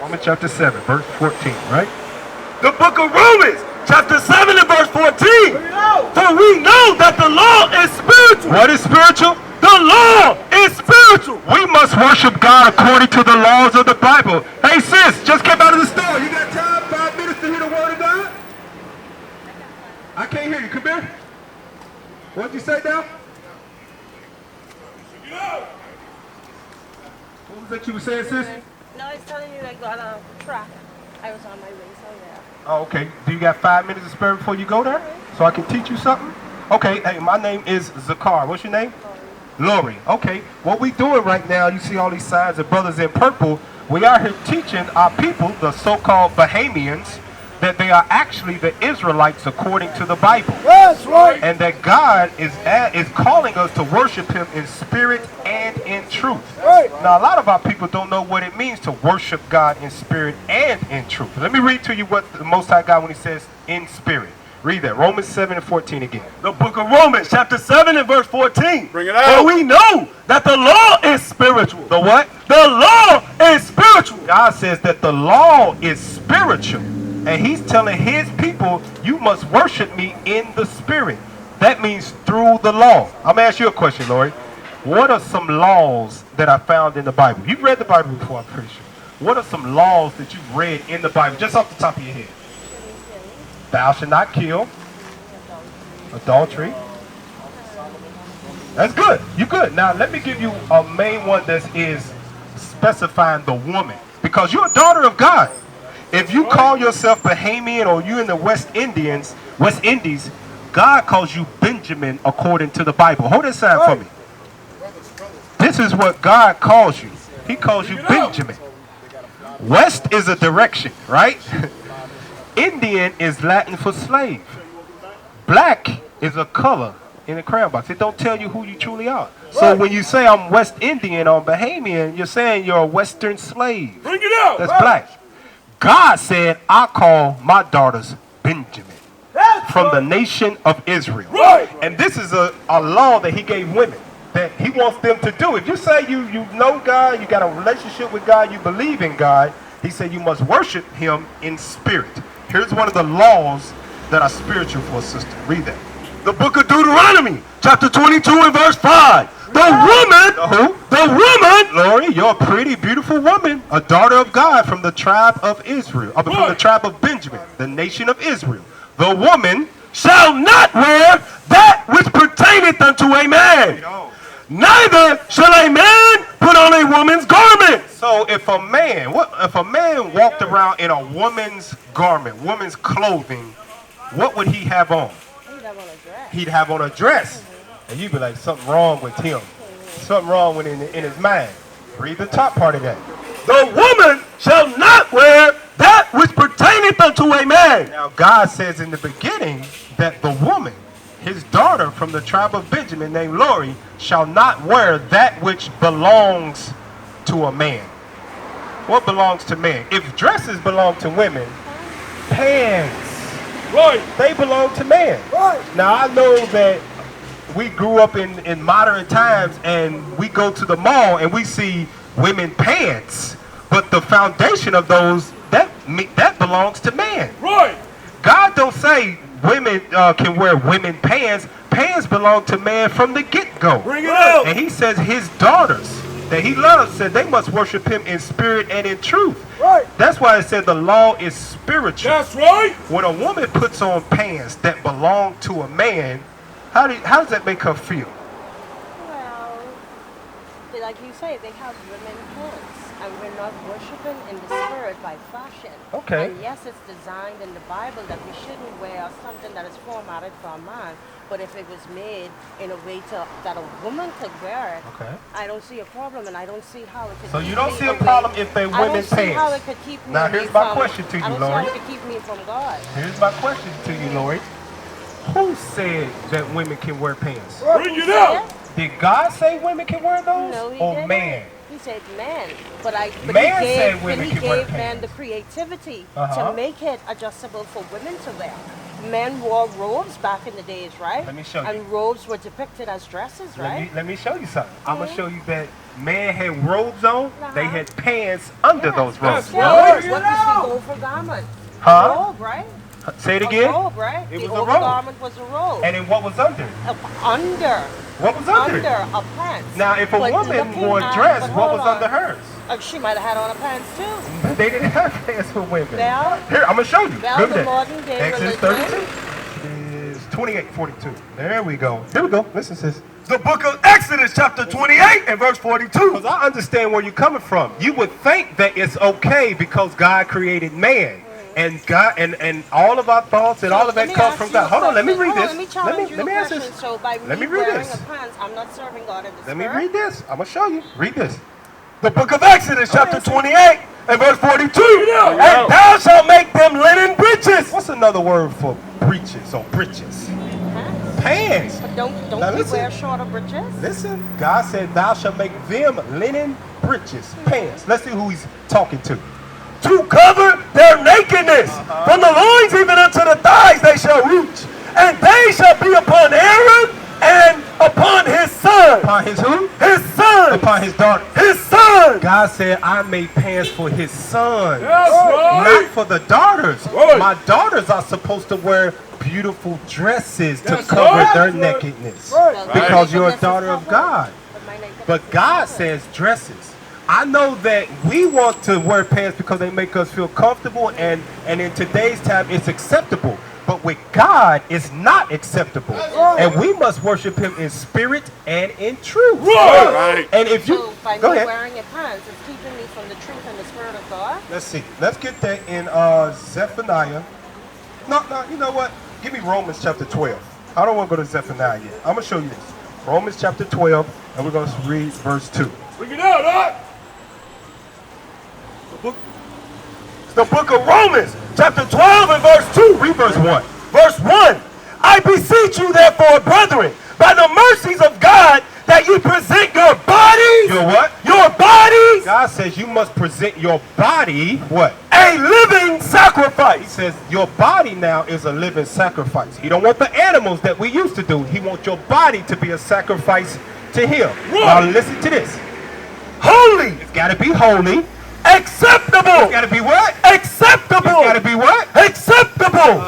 Romans chapter 7, verse 14, right? The book of Romans, chapter 7 and verse 14. For we know that the law is spiritual. What is spiritual? The law is spiritual. We must worship God according to the laws of the Bible. Hey sis, just came out of the store. You got time? 5 minutes to hear the word of God? I can't hear you. Come here. What'd you say now? What was that you were saying, sis? No, I was telling you I got a track. I was on my way somewhere. Oh, okay. Do you got 5 minutes to spare before you go there? So I can teach you something? Okay, hey, my name is Zakar. What's your name? Lori. Okay. What we doing right now, you see all these signs of brothers in purple. We are here teaching our people, the so-called Bahamians, that they are actually the Israelites according to the Bible. That's right. And that God is calling us to worship him in spirit and in truth. Right. Now, a lot of our people don't know what it means to worship God in spirit and in truth. Let me read to you what the Most High God when he says in spirit. Read that. Romans 7 and 14 again. The book of Romans, chapter 7 and verse 14. Bring it out. For we know that the law is spiritual. The what? The law is spiritual. God says that the law is spiritual. And he's telling his people, you must worship me in the spirit. That means through the law. I'm going to ask you a question, Lori. What are some laws that are found in the Bible? You've read the Bible before, I'm pretty sure. What are some laws that you've read in the Bible, just off the top of your head? Thou shalt not kill. Adultery. That's good. You're good. Now, let me give you a main one that is specifying the woman. Because you're a daughter of God. If you call yourself Bahamian or you in the West Indies, God calls you Benjamin according to the Bible. Hold that sign for me. This is what God calls you. He calls you Benjamin. West is a direction, right? Indian is Latin for slave. Black is a color in the crayon box. It don't tell you who you truly are. So when you say I'm West Indian or Bahamian, you're saying you're a Western slave. Bring it out. That's black. God said, I call my daughters Benjamin from the nation of Israel. Right. And this is a law that he gave women that he wants them to do. If you say you know God, you got a relationship with God, you believe in God, he said you must worship him in spirit. Here's one of the laws that are spiritual for a sister. Read that. The book of Deuteronomy, chapter 22 and verse 5. The woman, The woman, Lori, you're a pretty, beautiful woman, a daughter of God from the tribe of Israel, from the tribe of Benjamin, the nation of Israel. The woman shall not wear that which pertaineth unto a man. Neither shall a man put on a woman's garment. So if a man walked around in a woman's garment, woman's clothing, what would he have on? He'd have on a dress. And you'd be like, something wrong with him. Something wrong with in his mind. Read the top part of that. The woman shall not wear that which pertaineth unto a man. Now God says in the beginning that the woman, his daughter from the tribe of Benjamin named Lori, shall not wear that which belongs to a man. What belongs to men? If dresses belong to women, pants, Right. they belong to men. Right. Now I know that we grew up in modern times and we go to the mall and we see women pants, but the foundation of those, that belongs to man. Right. God don't say women can wear women pants. Pants belong to man from the get-go. Bring it out. And he says his daughters that he loves said they must worship him in spirit and in truth. Right. That's why it said the law is spiritual. That's right. When a woman puts on pants that belong to a man, how does that make her feel? Well, like you say, they have women pants, and we're not worshiping in the spirit by fashion. Okay. And yes, it's designed in the Bible that we shouldn't wear something that is formatted for a man. But if it was made in a way that a woman could wear it, Okay. I don't see a problem, and I don't see how it could. So you keep don't me see a away- problem if they I women don't see how pants. it could keep me Now away here's my from- question to you, I don't Lori. see how it could keep me from God. Here's my question to you, Lori. Who said that women can wear pants? Bring it out. Did God say women can wear those? No, he or didn't. man? He said man, but Man he said gave, women but he can wear gave man pants. the creativity Uh-huh. to make it adjustable for women to wear. Men wore robes back in the days, right? Let me show you. And robes were depicted as dresses, right? Let me show you something. I'm going to show you that men had robes on, they had pants under those robes. Yeah, what is the over garment? Huh? A robe, right? Say it A again. robe, right? It The was a robe. overgarment was a robe. And then what was under? Under. What was under? Under a pants. Now, if a But woman looking wore a at- dress, but what hold was on. under hers? She might have had on a pants too. They didn't have pants for women. Well, Here, I'm going to show you. well, Remember the that. modern day Exodus religion. 32 is 28:42. There we go. Here we go. Listen, sis. The book of Exodus, chapter 28 and verse 42. Because I understand where you're coming from. You would think that it's okay because God created man. And God and all of our thoughts and all of that comes from God. Hold on, let me read this. Let me ask this. So by Let me me read wearing this. a pants, I'm not serving God in the Let me spirit. read this. I'm going to show you. Read this. The book of Exodus, chapter 28 and verse 42. Yeah. And thou shalt make them linen breeches. What's another word for breeches or breeches? Pants. But don't Now we listen. wear shorter breeches? Listen, God said, thou shalt make them linen breeches, pants. Let's see who he's talking to. To cover their nakedness. From the loins even unto the thighs they shall reach. And they shall be upon Aaron and upon his son. Upon his who? His son. Upon his daughter. His son. God said, I made pants for his sons, right. not for the daughters. Right. My daughters are supposed to wear beautiful dresses to That's cover right. their nakedness. Well, Because you're a nakedness is daughter of covered. God. My nakedness But is God covered. says dresses. I know that we want to wear pants because they make us feel comfortable, and in today's time it's acceptable. But with God, it's not acceptable. And we must worship him in spirit and in truth. Right. And if you So by go me ahead. wearing a pants, it's keeping me from the truth and the spirit of God. Let's see. Let's get that in Zephaniah. No, you know what? Give me Romans chapter 12. I don't want to go to Zephaniah yet. I'm going to show you this. Romans chapter 12, and we're going to read verse 2. Bring it out, huh? The book of Romans, chapter 12 and verse 2. Read verse 1. Verse 1. I beseech you therefore, brethren, by the mercies of God, that you present your bodies. Your what? Your bodies. God says you must present your body, what? A living He sacrifice. says your body now is a living sacrifice. He don't want the animals that we used to do. He wants your body to be a sacrifice to him. Now listen to this. Holy. It's got to be holy. Acceptable. It's got to be what? Acceptable. It's got to be what? Acceptable.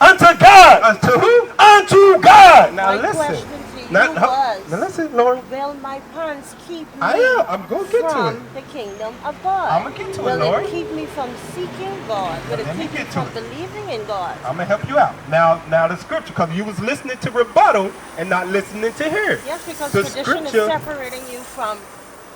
Unto God. Unto who? Unto God. Now My listen. question to you Now was, listen, Lord. will my pants keep me I am. I'm going to get to from it. the kingdom of God? I'ma get to it, Will Lord. it keep me from seeking God? Will Let it me keep me get to from it. believing in God? I'm going to help you out. Now the scripture, because you was listening to rebuttal and not listening to hear. Yes, because The tradition is scripture- separating you from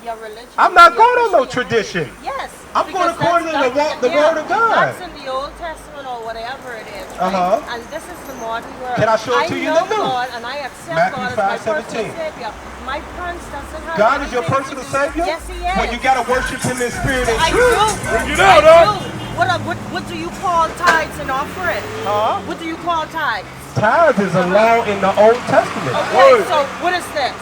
your religion. I'm not your going on no Christianity. tradition. Yes. I'm going because according to the word of God. That's in the Old Testament or whatever it is, right? Uh-huh. And this is the modern world. Can I show it to you in know the new? God and I accept Matthew God as my 5:17. personal Savior. My pants doesn't have God is your anything personal to do- Savior? Yes, He is. Well, you got to worship him in spirit and I truth. do. Bring it out, I huh? do. What do you call tithes and offering? Huh? What do you call tithes? Tithes is a law in the Old Testament. Okay, so what is this?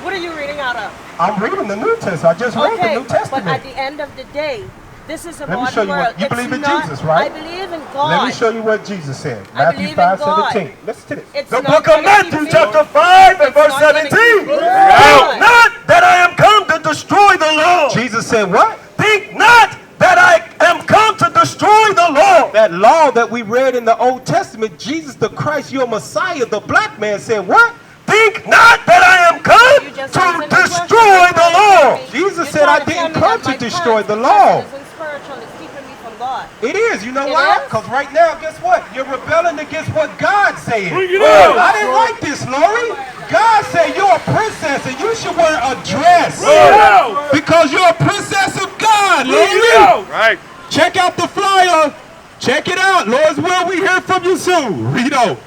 What are you reading out of? I'm reading the New Testament. I just read the Okay, New Testament. but at the end of the day, this is a Let me modern show you what- world. you It's believe in not- Jesus, right? I believe in God. Let me show you what Jesus said. I Matthew believe in 5:17. God. Listen to this. It's The not book of gonna keep Matthew, me- chapter 5 and It's verse not gonna keep 17. me. Think not that I am come to destroy the law. Jesus said what? Think not that I am come to destroy the law. That law that we read in the Old Testament, Jesus the Christ, your Messiah, the black man said what? Think not that I am You come just to answered my question. destroy You're the trying to law. tell me- Jesus you're said, trying I to tell didn't me come that to my destroy pants, the because law. it isn't spiritual, it's keeping me from God. It is. You know It why? is? Because right now, guess what? You're rebelling against what God said. Bring it out. I didn't like this, Lori. God said you're a princess and you should wear a dress. Bring it out. Because you're a princess of God, Bring it Lori. out. Right. Check out the flyer. Check it out. Lord's will, we hear from you soon. Read on.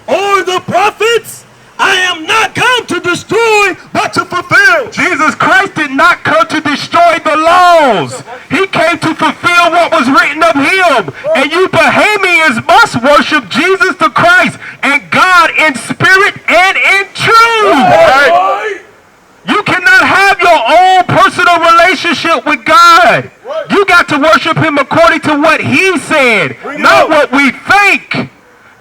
Or the prophets, I am not come to destroy, but to fulfill. Jesus Christ did not come to destroy the laws. He came to fulfill what was written of him. And you Bahamians must worship Jesus the Christ and God in spirit and in truth. Right. You cannot have your own personal relationship with God. You got to worship him according to what he said, not what we think.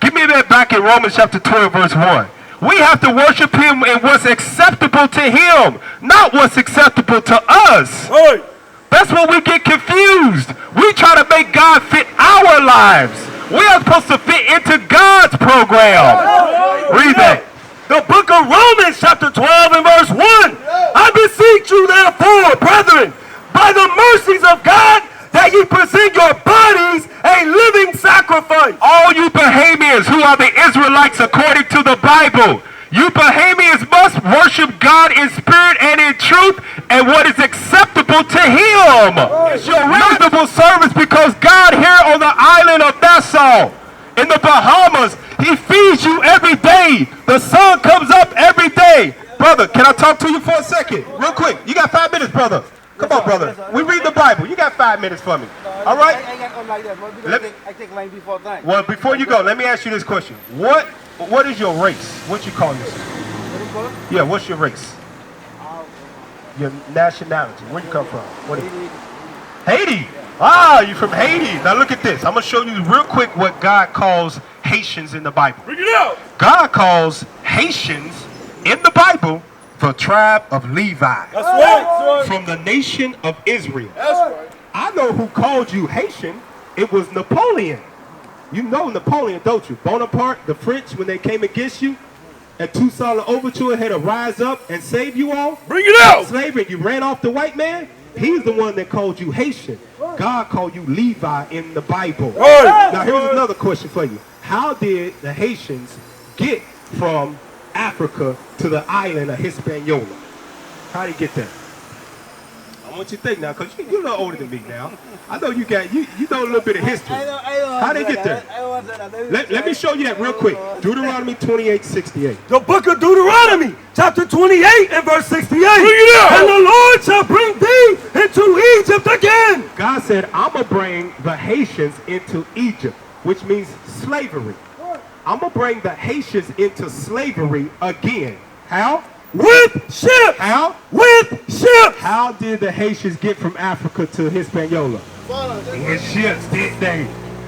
Give me that back in Romans chapter 12, verse 1. We have to worship him in what's acceptable to him, not what's acceptable to us. Right. That's when we get confused. We try to make God fit our lives. We are supposed to fit into God's program. Read that. The book of Romans chapter 12 and verse 1. I beseech you therefore, brethren, by the mercies of God, that ye present your bodies a living sacrifice. All you Bahamians who are the Israelites according to the Bible, you Bahamians must worship God in spirit and in truth and what is acceptable to him. It's your reasonable service, because God here on the island of Nassau, in the Bahamas, he feeds you every day. The sun comes up every day. Brother, can I talk to you for a second? Real quick. You got 5 minutes, brother. Come on, brother. We read the Bible. You got 5 minutes for me. All right? I take line before time. Well, before you go, let me ask you this question. What is your race? What you call yourself? Yeah, what's your race? Your nationality. Where you come from? What is it? Haiti. Ah, you're from Haiti. Now look at this. I'm going to show you real quick what God calls Haitians in the Bible. Bring it out. God calls Haitians in the Bible the tribe of Levi. That's right. From the nation of Israel. That's right. I know who called you Haitian. It was Napoleon. You know Napoleon, don't you? Bonaparte, the French, when they came against you, at Toussaint Louverture had to rise up and save you all. Bring it out. Slavery, you ran off the white man. He's the one that called you Haitian. God called you Levi in the Bible. Right. Now here's another question for you. How did the Haitians get from Africa to the island of Hispaniola? How did he get there? I want you to think now, because you're a little older than me now. I know you got you know a little bit of history. How did he get there? Let me show you that real quick. Deuteronomy 28:68. The book of Deuteronomy, chapter 28 and verse 68. Bring it out. And the Lord shall bring thee into Egypt again. God said, I'm going to bring the Haitians into Egypt, which means slavery. I'm going to bring the Haitians into slavery again. How? With ships. How? With ships. How did the Haitians get from Africa to Hispaniola? In ships, didn't they?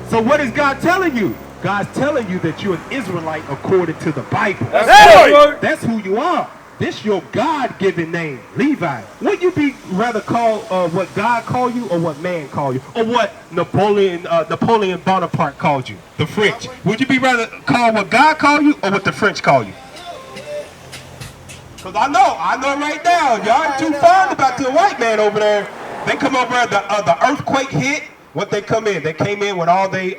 So what is God telling you? God's telling you that you're an Israelite according to the Bible. That's right. That's who you are. This your God-given name, Levi. Would you be rather called what God called you, or what man called you, or what Napoleon Bonaparte called you, the French? Would you be rather called what God called you, or what the French call you? Because I know right now, y'all ain't too fond about the white man over there. They come over, the earthquake hit. What they come in? They came in with all they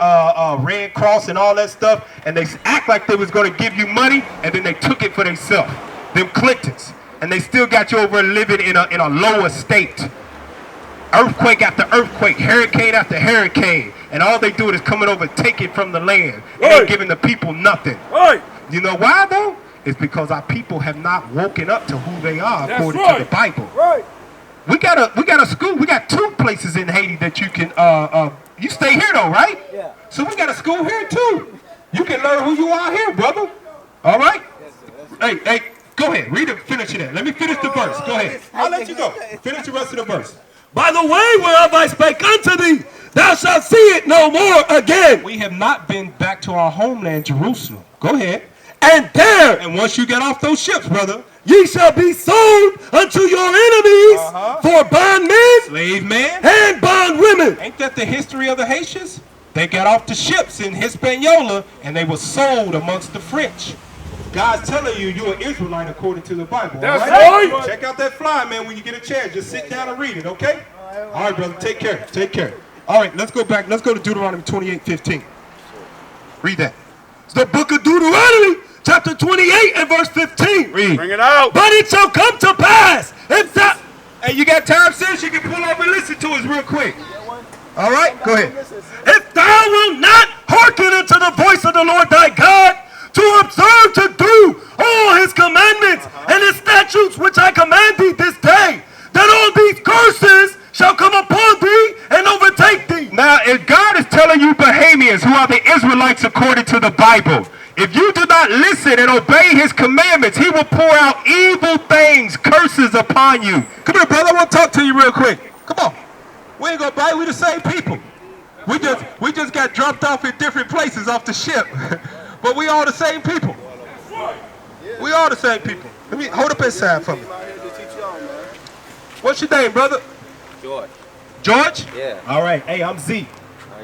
Red Cross and all that stuff, and they act like they was going to give you money, and then they took it for themselves. Them Clintons, and they still got you over living in a lower state. Earthquake after earthquake, hurricane after hurricane, and all they do is coming over and take it from the land. Right. And ain't giving the people nothing. Right. You know why though? It's because our people have not woken up to who they are. That's according to the Bible. Right. We got a school. We got 2 places in Haiti that you can you stay here though, right? Yeah. So we got a school here too. You can learn who you are here, brother. All right? Yes, hey, go ahead. Read it, finish it. Let me finish the verse. Go ahead. I'll let you go. Finish the rest of the verse. By the way whereof I spake unto thee, thou shalt see it no more again. We have not been back to our homeland, Jerusalem. Go ahead. And there, and once you get off those ships, brother, ye shall be sold unto your enemies for bondmen, slave men, and bondwomen. Ain't that the history of the Haitians? They got off the ships in Hispaniola, and they were sold amongst the French. God's telling you you're an Israelite according to the Bible. That's right. Check out that fly, man, when you get a chance. Just sit down and read it, okay? All right, brother. Take care. Take care. All right, let's go back. Let's go to Deuteronomy 28:15. Read that. It's the book of Deuteronomy, chapter 28 and verse 15. Read. Bring it out. But it shall come to pass if thou... Hey, you got time, sis? You can pull over and listen to us real quick. All right, go ahead. If thou wilt not hearken unto the voice of the Lord thy God, to observe to do all his commandments and his statutes which I command thee this day, that all these curses shall come upon thee and overtake thee. Now, if God is telling you Bahamians, who are the Israelites according to the Bible, if you do not listen and obey his commandments, he will pour out evil things, curses upon you. Come here, brother. I want to talk to you real quick. Come on. We ain't gonna bite. We the same people. We just got dropped off in different places off the ship. But we all the same people. We all the same people. Let me hold up his side for me. What's your name, brother? George. George? Yeah. All right. Hey, I'm Z.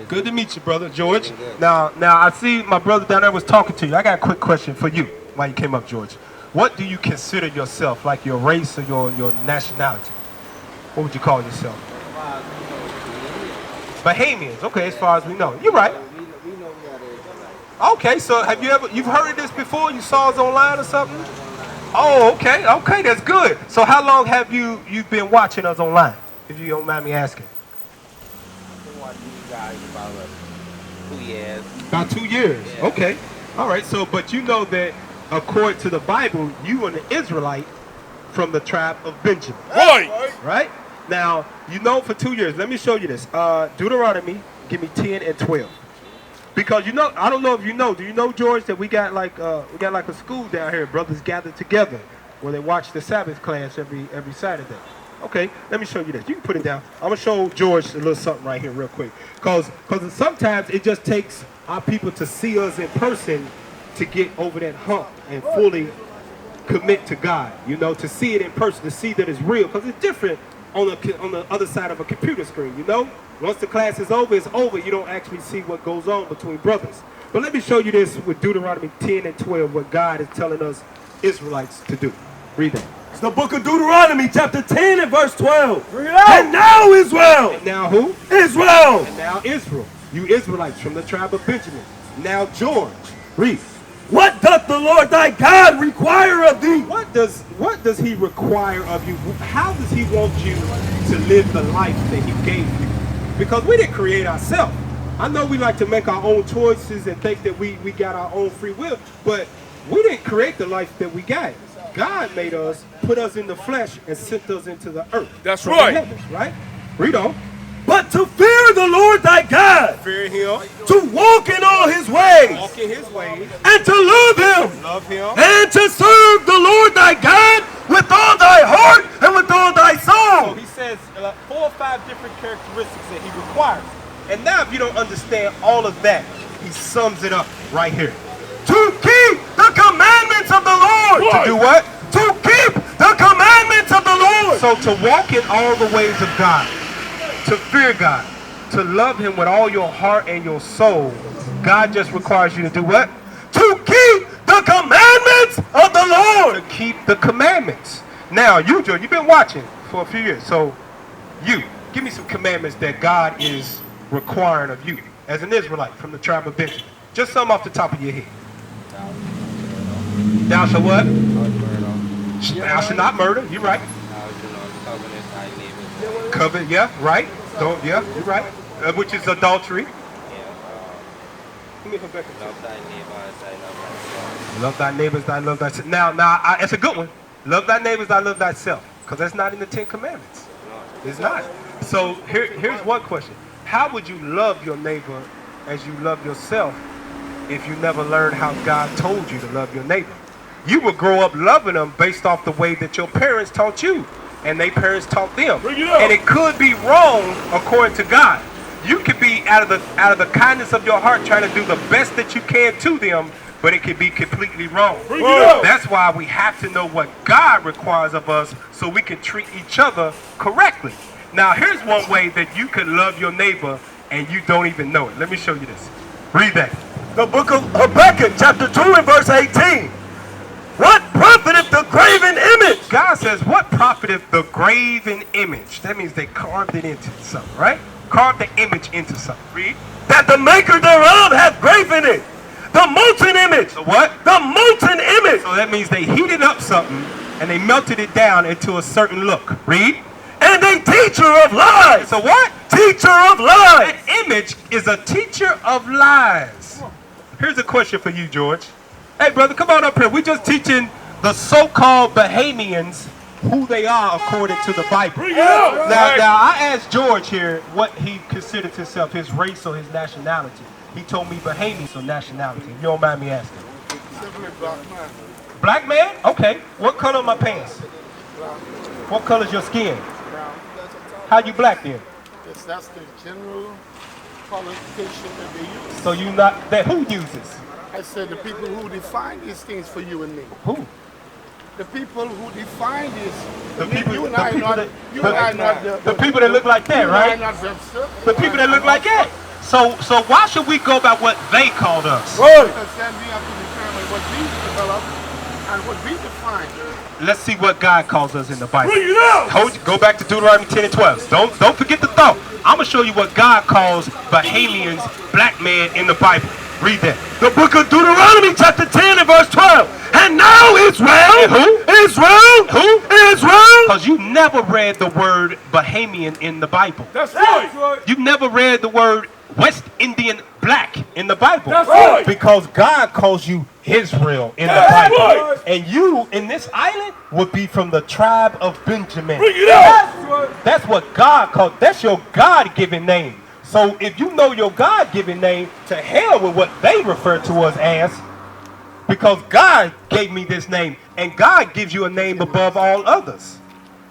Good to meet you, brother. George. Good. Now, I see my brother down there was talking to you. I got a quick question for you while you came up, George. What do you consider yourself, like your race or your nationality? What would you call yourself? Bahamians. Okay, as far as we know. You're right. We know we are the Okay, so have you've heard of this before? You saw us online or something? Oh, okay, that's good. So how long have you've been watching us online, if you don't mind me asking? I've been watching you guys about 2 years. About 2 years. Yeah. Okay. All right. So, but you know that according to the Bible, you are an Israelite from the tribe of Benjamin. Right. Right? Now, you know for 2 years. Let me show you this. Deuteronomy, give me 10 and 12. Because you know, I don't know if you know. Do you know, George, that we got like a school down here, brothers gathered together, where they watch the Sabbath class every Saturday. Okay, let me show you this. You can put it down. I'm gonna show George a little something right here, real quick. Cause sometimes it just takes our people to see us in person to get over that hump and fully commit to God. You know, to see it in person, to see that it's real. Cause it's different on the other side of a computer screen. You know, once the class is over, it's over. You don't actually see what goes on between brothers. But let me show you this with Deuteronomy 10 and 12, what God is telling us Israelites to do. Read that. It's the book of Deuteronomy, chapter 10 and verse 12. Bring it out. And now Israel. And now who? Israel. And now Israel. You Israelites from the tribe of Benjamin. Now George. Read. What doth the Lord thy God require of thee? What does he require of you? How does he want you to live the life that he gave you? Because we didn't create ourselves. I know we like to make our own choices and think that we got our own free will, but we didn't create the life that we got. God made us, put us in the flesh, and sent us into the earth. That's from right. the heavens, right? Read on. But to fear the Lord thy God, Fear him, to walk in all his ways, walk in his ways, and to love him, love him, and to serve the Lord thy God with all thy heart and with all thy So soul. he says 4 or 5 different characteristics that he requires. And now if you don't understand all of that, he sums it up right here. To keep the commandments of the Lord. To do what? To keep the commandments of the Lord. So to walk in all the ways of God, to fear God, to love him with all your heart and your soul, God just requires you to do what? To keep the commandments of the Lord. To keep the commandments. Now, you, Joe, you've been watching for a few years, so you, give me some commandments that God is requiring of you as an Israelite from the tribe of Benjamin. Just some off the top of your head. Thou shalt what? Thou shalt not murder. You're right. Covet, yeah, right. Don't, yeah, you're right. Which is adultery. Give me Habakkuk. Love thy neighbor as thy love thyself. Now, it's a good one. Love thy neighbor as thy love thyself. Because that's not in the 10 Commandments. It's not. So here's one question. How would you love your neighbor as you love yourself if you never learned how God told you to love your neighbor? You would grow up loving them based off the way that your parents taught you and their parents taught them. And it could be wrong according to God. You could be out of the kindness of your heart trying to do the best that you can to them, but it could be completely wrong. That's why we have to know what God requires of us so we can treat each other correctly. Now, here's one way that you can love your neighbor and you don't even know it. Let me show you this. Read that. The book of Habakkuk, chapter 2 and verse 18. What profiteth the graven image? God says, what profiteth the graven image? That means they carved it into something, right? Carved the image into something. Read. That the maker thereof hath graven it. The molten image. The what? The molten image. So that means they heated up something and they melted it down into a certain look. Read. And a teacher of lies. So what? Teacher of lies. That image is a teacher of lies. Here's a question for you, George. Hey, brother, come on up here. We're just teaching the so-called Bahamians who they are according to the Bible. Now, I asked George here what he considered himself, his race or his nationality. He told me Bahamian, so nationality. If you don't mind me asking. Black man? Okay. What color are my pants? What color is your skin? How you black then? Yes, that's the general qualification that they use. So you not that who uses? I said the people who define these things for you and me. Who? the people who define this. The people, you and the I people not, that, you and I not the people that look like that, you and I right? not The people that look like that. So why should we go by what they called us? Because then we have to determine what we develop and what we define. Let's see what God calls us in the Bible. Bring it out. Go back to Deuteronomy 10 and 12. Don't forget the thought. I'm going to show you what God calls Bahamians, black men in the Bible. Read that. The book of Deuteronomy chapter 10 and verse 12. And now Israel. And who? Israel. Who? Israel. Because you never read the word Bahamian in the Bible. That's right. You never read the word West Indian black in the Bible. That's right. Because God calls you Israel in the That's Bible. right. And you in this island would be from the tribe of Benjamin. Bring it out. That's what God called. That's your God-given name. So if you know your God-given name, to hell with what they refer to us as, because God gave me this name, and God gives you a name above all others,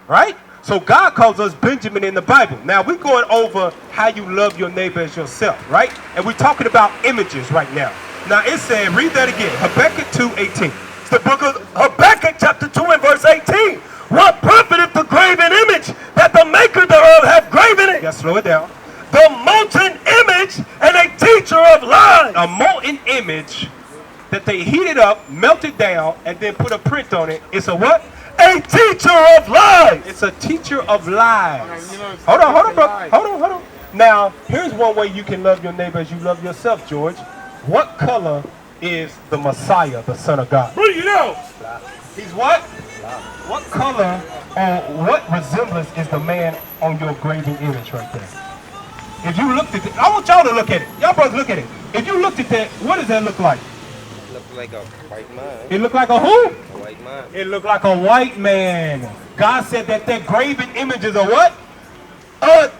right? So God calls us Benjamin in the Bible. Now we're going over how you love your neighbor as yourself, right? And we're talking about images right now. Now it said, read that again, Habakkuk 2:18. It's the book of Habakkuk chapter 2 and verse 18. What profiteth the graven image that the maker thereof hath graven You it? gotta slow it down. The molten image and a teacher of lies. A molten image that they heated up, melted down, and then put a print on it. It's a what? A teacher of lies. It's a teacher of lies. You know, it's Hold on, bro. lies. Hold on. Now, here's one way you can love your neighbor as you love yourself, George. What color is the Messiah, the Son of God? Bring it out. He's what? What color or what resemblance is the man on your graven image right there? If you looked at it, I want y'all to look at it. Y'all brothers look at it. If you looked at that, what does that look like? Look like a white man. It looked like a who? A white man. It looked like a white man. God said that graven image is a what? A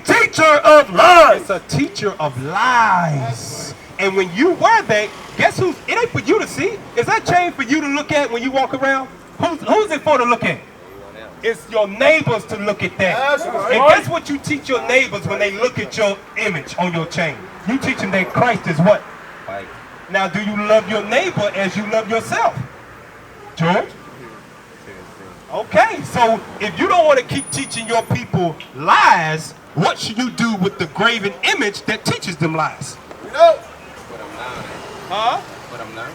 teacher of lies. It's a teacher of lies. And when you wear that, guess who's, it ain't for you to see. Is that chain for you to look at when you walk around? Who's it for to look at? It's your neighbors to look at that. That's right. And guess what you teach your neighbors when they look at your image on your chain? You teach them that Christ is what? White. Now, do you love your neighbor as you love yourself? George? Okay, so if you don't want to keep teaching your people lies, what should you do with the graven image that teaches them lies? Put them down. Huh? Put them down.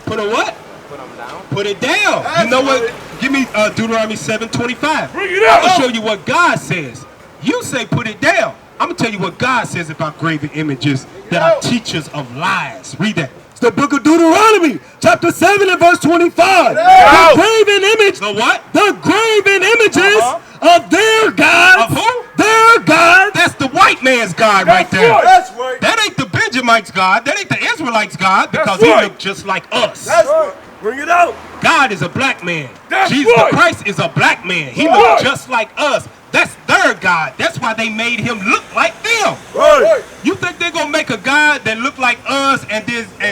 Put a what? Put them down. Put it down. You know what? Give me Deuteronomy 7:25. Bring it out. I'm gonna show you what God says. You say put it down. I'm gonna tell you what God says about graven images that are teachers of lies. Read that. It's the book of Deuteronomy, chapter 7 and verse 25. Yeah. The graven image, The what? the graven images of their gods. Of who? Their gods. That's the white man's God right there. right. That's right. That ain't the Benjamites' God. That ain't the Israelites' God because That's he right. looked just like us. That's right. Bring it out. God is a black man. That's Jesus right. Christ is a black man. He Right. looked just like us. That's their God. That's why they made him look like them. Right. You think they're gonna make a God that look like us and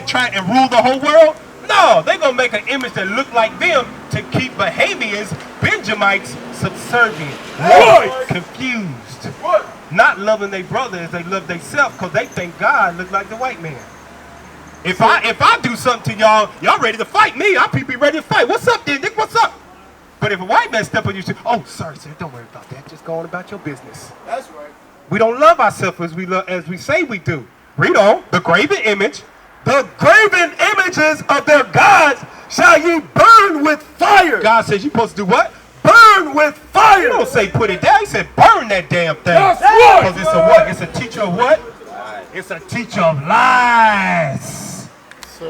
try and rule the whole world? No, they're gonna make an image that look like them to keep Bahamians, Benjamites, subservient, Right. confused, not loving their brother as they love themselves because they think God looks like the white man. If I do something to y'all ready to fight me. I'll be ready to fight. What's up, Dick? What's up? But if a white man step on you, say, "Oh, sorry, sir, don't worry about that. Just go on about your business." That's right. We don't love ourselves as we say we do. Read on. The graven image. The graven images of their gods shall ye burn with fire. God says you're supposed to do what? Burn with fire. You don't say put it down. He said burn that damn thing. That's right. Because it's a what? It's a teacher of what? It's a teacher of lies.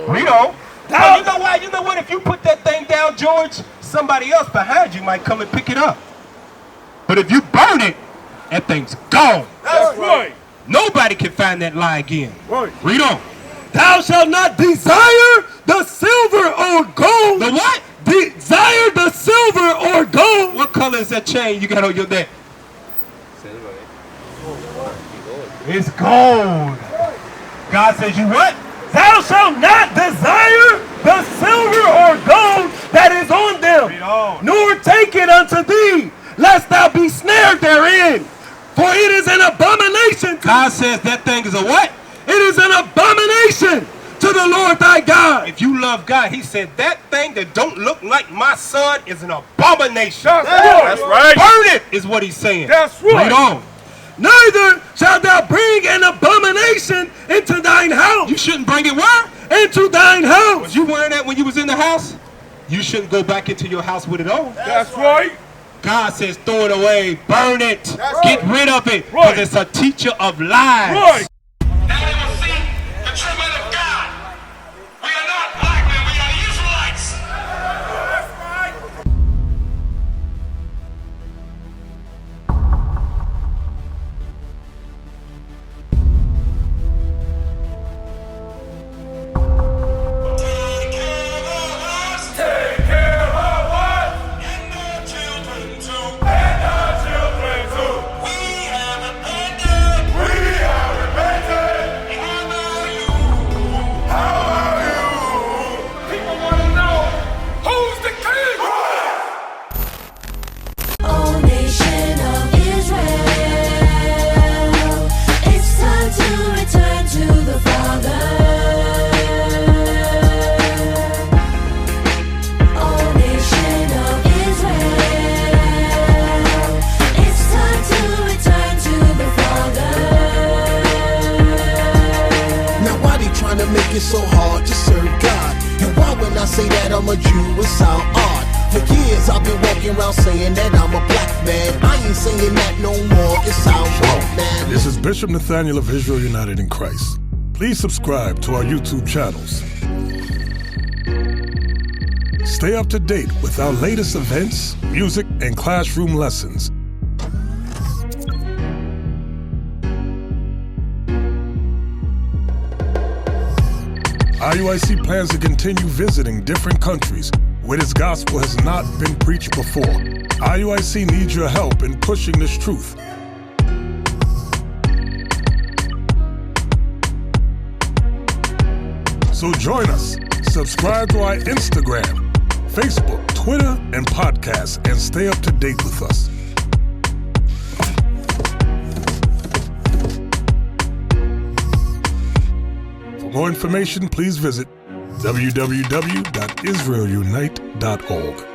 Read on. Oh, you know why? You know what? If you put that thing down, George, somebody else behind you might come and pick it up. But if you burn it, that thing's gone. That's right. Nobody can find that lie again. Right. Read on. Thou shalt not desire the silver or gold. The what? Desire the silver or gold. What color is that chain you got on your neck? Silver. It's gold. God says you what? Thou shalt not desire the silver or gold that is on them, Read on. nor take it unto thee, lest thou be snared therein. For it is an abomination. God says that thing is a what? It is an abomination to the Lord thy God. If you love God, he said, that thing that don't look like my son is an abomination. That's right. Burn it, is what he's saying. That's right. Read on. Neither shalt thou bring an abomination into thine house. You shouldn't bring it where? Into thine house. Was you wearing that when you was in the house? You shouldn't go back into your house with it on. That's right. God says throw it away, burn it, get rid of it, because Right. it's a teacher of lies. Right. Now they will see the true men of God. We are not black men, we are the Israelites. That's right. Take care of us. Take care of us And our children too. and our children too. We have abandoned. We are repentant. How about you? How are you? People want to know who's the king. O nation of Israel, it's time to return to the Father. O nation of Israel, it's time to return to the Father. Now why they trying to make it so hard to serve God? And why when I say that I'm a Jew it sound odd? For years I've been walking around saying that I'm a black man. I ain't saying that no more, it sounds wrong, man. This is Bishop Nathaniel of Israel United in Christ. Please subscribe to our YouTube channels. Stay up to date with our latest events, music, and classroom lessons. IUIC plans to continue visiting different countries where this gospel has not been preached before. IUIC needs your help in pushing this truth. So join us. Subscribe to our Instagram, Facebook, Twitter, and podcast, and stay up to date with us. For more information, please visit www.israelunite.org.